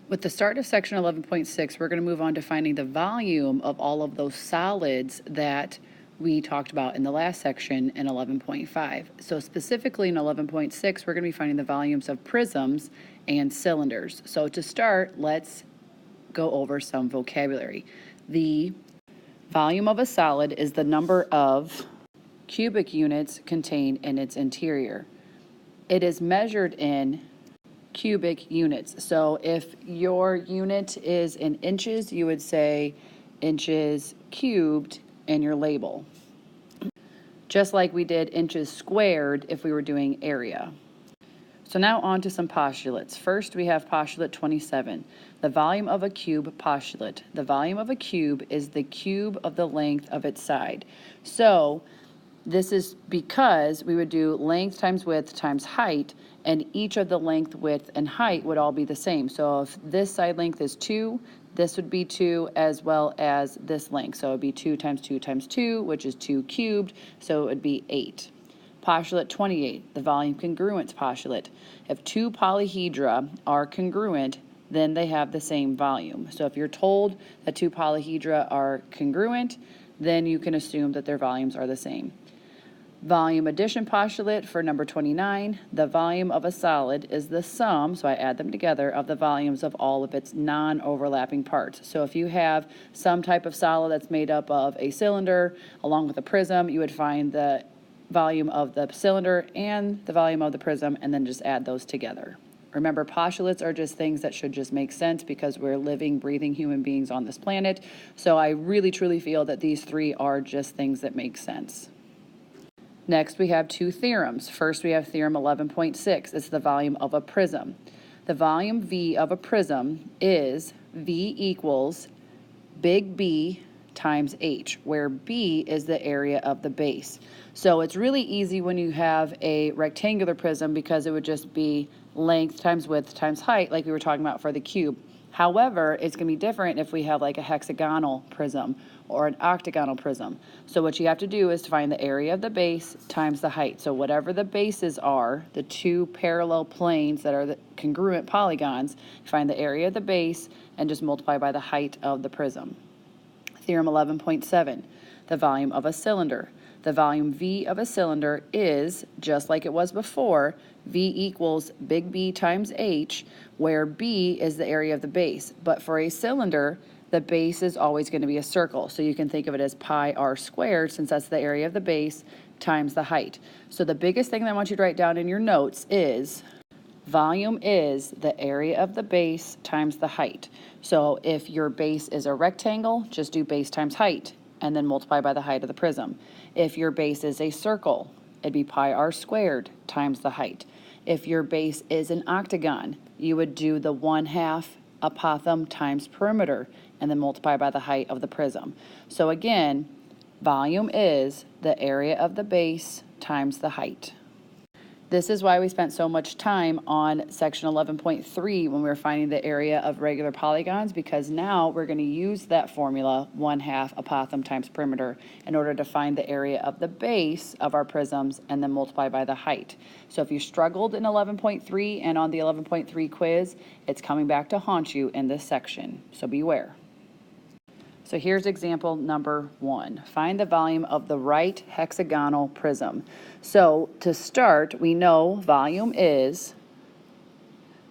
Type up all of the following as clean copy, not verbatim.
With the start of section 11.6, we're going to move on to finding the volume of all of those solids that we talked about in the last section in 11.5. So specifically in 11.6, we're going to be finding the volumes of prisms and cylinders. So to start, let's go over some vocabulary. The volume of a solid is the number of cubic units contained in its interior. It is measured in cubic units. So if your unit is in inches, you would say inches cubed in your label. Just like we did inches squared if we were doing area. So now on to some postulates. First, we have postulate 27, the volume of a cube postulate. The volume of a cube is the cube of the length of its side. So this is because we would do length times width times height, and each of the length, width, and height would all be the same. So if this side length is 2, this would be 2, as well as this length. So it would be 2 times 2 times 2, which is 2 cubed, so it would be 8. Postulate 28, the volume congruence postulate. If two polyhedra are congruent, then they have the same volume. So if you're told that two polyhedra are congruent, then you can assume that their volumes are the same. Volume addition postulate for number 29, the volume of a solid is the sum, so I add them together, of the volumes of all of its non-overlapping parts. So if you have some type of solid that's made up of a cylinder along with a prism, you would find the volume of the cylinder and the volume of the prism and then just add those together. Remember, postulates are just things that should just make sense because we're living, breathing human beings on this planet. So I really, truly feel that these three are just things that make sense. Next, we have two theorems. First, we have theorem 11.6. It's the volume of a prism. The volume V of a prism is V equals big B times H, where B is the area of the base. So it's really easy when you have a rectangular prism because it would just be length times width times height, like we were talking about for the cube. However, it's going to be different if we have like a hexagonal prism or an octagonal prism. So what you have to do is to find the area of the base times the height. So whatever the bases are, the two parallel planes that are the congruent polygons, find the area of the base and just multiply by the height of the prism. Theorem 11.7, the volume of a cylinder. The volume V of a cylinder is, just like it was before, V equals big B times H, where B is the area of the base. But for a cylinder, the base is always going to be a circle. So you can think of it as pi r squared, since that's the area of the base, times the height. So the biggest thing that I want you to write down in your notes is volume is the area of the base times the height. So if your base is a rectangle, just do base times height and then multiply by the height of the prism. If your base is a circle, it'd be pi r squared times the height. If your base is an octagon, you would do the 1/2 apothem times perimeter and then multiply by the height of the prism. So again, volume is the area of the base times the height. This is why we spent so much time on section 11.3 when we were finding the area of regular polygons, because now we're going to use that formula 1/2 apothem times perimeter in order to find the area of the base of our prisms and then multiply by the height. So if you struggled in 11.3 and on the 11.3 quiz, it's coming back to haunt you in this section, so beware. So here's example number 1. Find the volume of the right hexagonal prism. So to start, we know volume is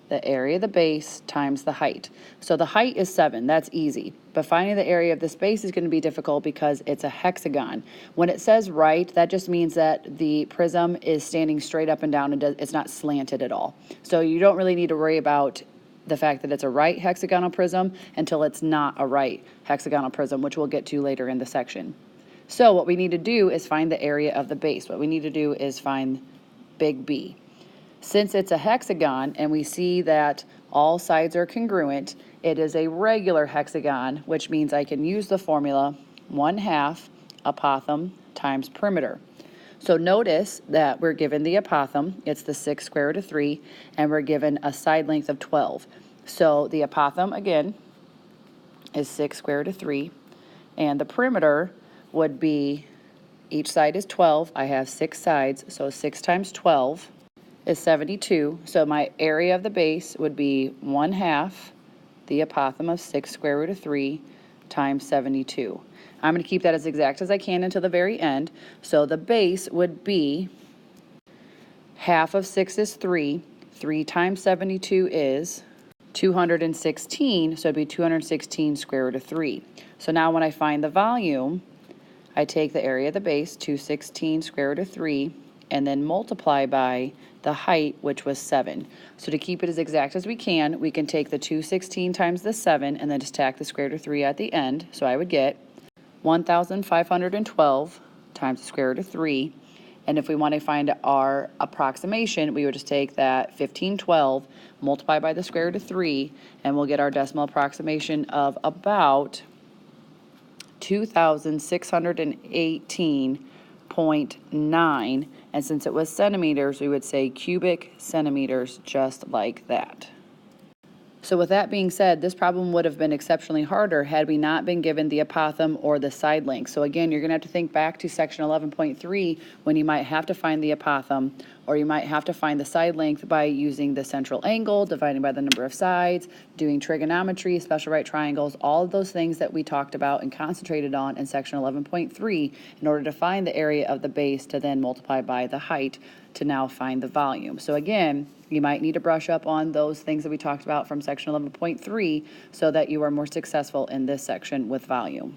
the area of the base times the height. So the height is 7, that's easy. But finding the area of this base is going to be difficult because it's a hexagon. When it says right, that just means that the prism is standing straight up and down and it's not slanted at all. So you don't really need to worry about the fact that it's a right hexagonal prism until it's not a right hexagonal prism, which we'll get to later in the section. So what we need to do is find the area of the base. What we need to do is find big B. Since it's a hexagon and we see that all sides are congruent, it is a regular hexagon, which means I can use the formula 1/2 apothem times perimeter. So notice that we're given the apothem, it's the 6 square root of 3, and we're given a side length of 12. So the apothem, again, is 6 square root of 3, and the perimeter would be, each side is 12, I have 6 sides, so 6 times 12 is 72, so my area of the base would be 1/2 the apothem of 6 square root of 3 times 72. I'm going to keep that as exact as I can until the very end. So the base would be half of 6 is 3. 3 times 72 is 216, so it'd be 216 square root of 3. So now when I find the volume, I take the area of the base, 216 square root of 3, and then multiply by the height, which was 7. So to keep it as exact as we can take the 216 times the 7 and then just tack the square root of 3 at the end. So I would get 1,512 times the square root of 3. And if we want to find our approximation, we would just take that 1512, multiply by the square root of 3, and we'll get our decimal approximation of about 2,618.9. And since it was centimeters, we would say cubic centimeters, just like that. So with that being said, this problem would have been exceptionally harder had we not been given the apothem or the side length. So again, you're going to have to think back to section 11.3 when you might have to find the apothem, or you might have to find the side length by using the central angle, dividing by the number of sides, doing trigonometry, special right triangles, all of those things that we talked about and concentrated on in section 11.3 in order to find the area of the base to then multiply by the height to now find the volume. So again, you might need to brush up on those things that we talked about from section 11.3 so that you are more successful in this section with volume.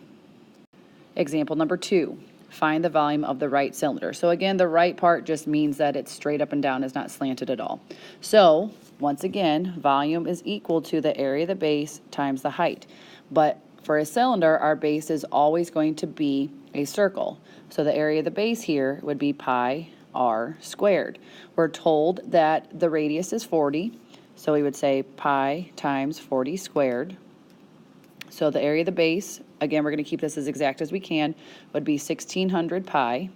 Example number 2, find the volume of the right cylinder. So again, the right part just means that it's straight up and down, is not slanted at all. So once again, volume is equal to the area of the base times the height. But for a cylinder, our base is always going to be a circle. So the area of the base here would be pi r squared. We're told that the radius is 40, so we would say pi times 40 squared. So the area of the base, again, we're going to keep this as exact as we can, would be 1600 pi.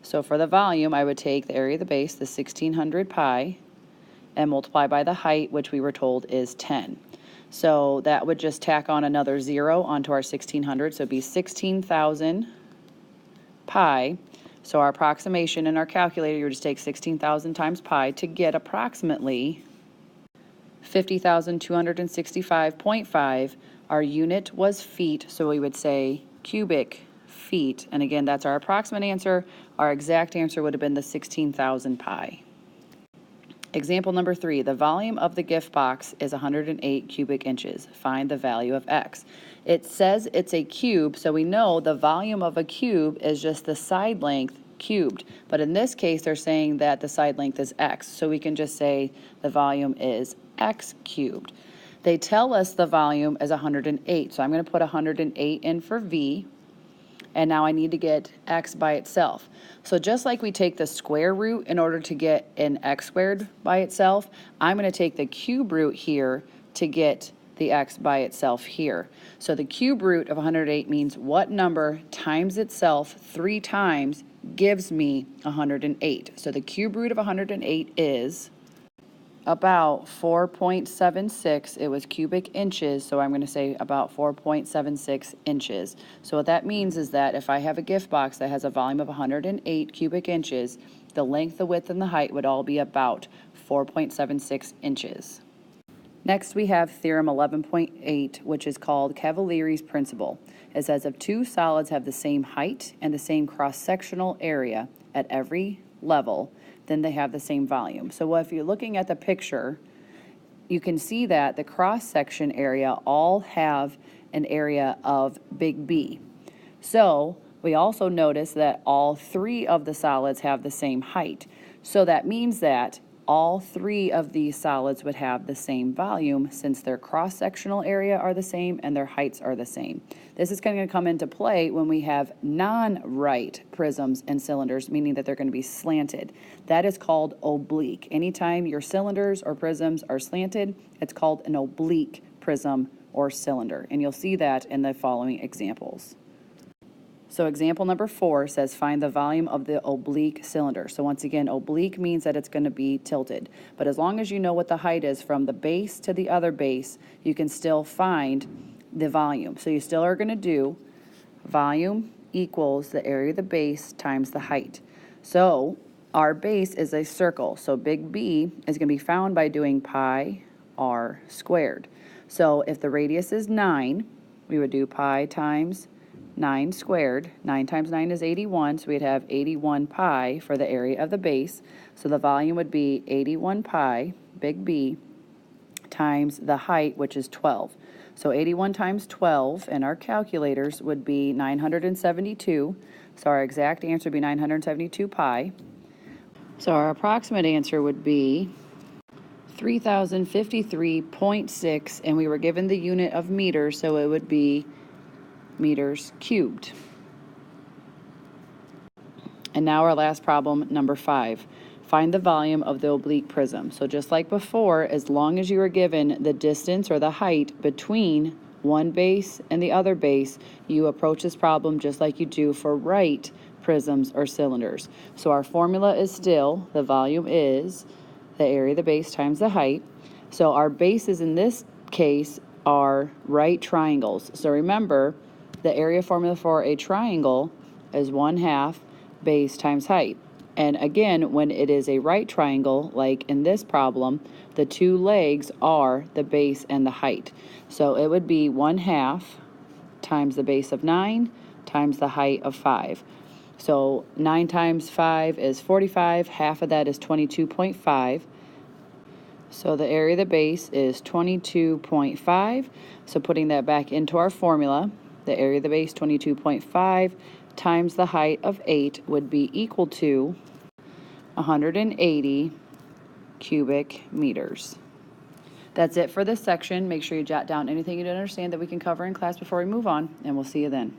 So for the volume, I would take the area of the base, the 1600 pi, and multiply by the height, which we were told is 10. So that would just tack on another 0 onto our 1600, so it'd be 16,000 pi. So our approximation in our calculator, you would just take 16,000 times pi to get approximately 50,265.5. Our unit was feet, so we would say cubic feet. And again, that's our approximate answer. Our exact answer would have been the 16,000 pi. Example number 3, the volume of the gift box is 108 cubic inches. Find the value of x. It says it's a cube, so we know the volume of a cube is just the side length cubed. But in this case, they're saying that the side length is x, so we can just say the volume is x cubed. They tell us the volume is 108, so I'm going to put 108 in for v. And now I need to get x by itself. So just like we take the square root in order to get an x squared by itself, I'm going to take the cube root here to get the x by itself here. So the cube root of 108 means what number times itself 3 times gives me 108. So the cube root of 108 is about 4.76. It was cubic inches, so I'm going to say about 4.76 inches. So what that means is that if I have a gift box that has a volume of 108 cubic inches, the length, the width, and the height would all be about 4.76 inches. Next, we have theorem 11.8, which is called Cavalieri's principle. It says if two solids have the same height and the same cross-sectional area at every level, then they have the same volume. So if you're looking at the picture, you can see that the cross-section area all have an area of big B. So we also notice that all 3 of the solids have the same height. So that means that all 3 of these solids would have the same volume since their cross-sectional area are the same and their heights are the same. This is going to come into play when we have non-right prisms and cylinders, meaning that they're going to be slanted. That is called oblique. Anytime your cylinders or prisms are slanted, it's called an oblique prism or cylinder. And you'll see that in the following examples. So example number 4 says find the volume of the oblique cylinder. So once again, oblique means that it's going to be tilted. But as long as you know what the height is from the base to the other base, you can still find the volume. So you still are going to do volume equals the area of the base times the height. So our base is a circle. So big B is going to be found by doing pi r squared. So if the radius is 9, we would do pi times 9 squared. 9 times 9 is 81, so we'd have 81 pi for the area of the base. So the volume would be 81 pi, big B, times the height, which is 12. So 81 times 12 in our calculators would be 972. So our exact answer would be 972 pi. So our approximate answer would be 3053.6, and we were given the unit of meters, so it would be meters cubed. And now our last problem, number 5. Find the volume of the oblique prism. So just like before, as long as you are given the distance or the height between one base and the other base, you approach this problem just like you do for right prisms or cylinders. So our formula is still, the volume is the area of the base times the height. So our bases in this case are right triangles. So remember, the area formula for a triangle is 1/2 base times height. And again, when it is a right triangle, like in this problem, the two legs are the base and the height. So it would be 1/2 times the base of 9 times the height of 5. So 9 times 5 is 45, half of that is 22.5. So the area of the base is 22.5. So putting that back into our formula, the area of the base, 22.5, times the height of 8 would be equal to 180 cubic meters. That's it for this section. Make sure you jot down anything you didn't understand that we can cover in class before we move on, and we'll see you then.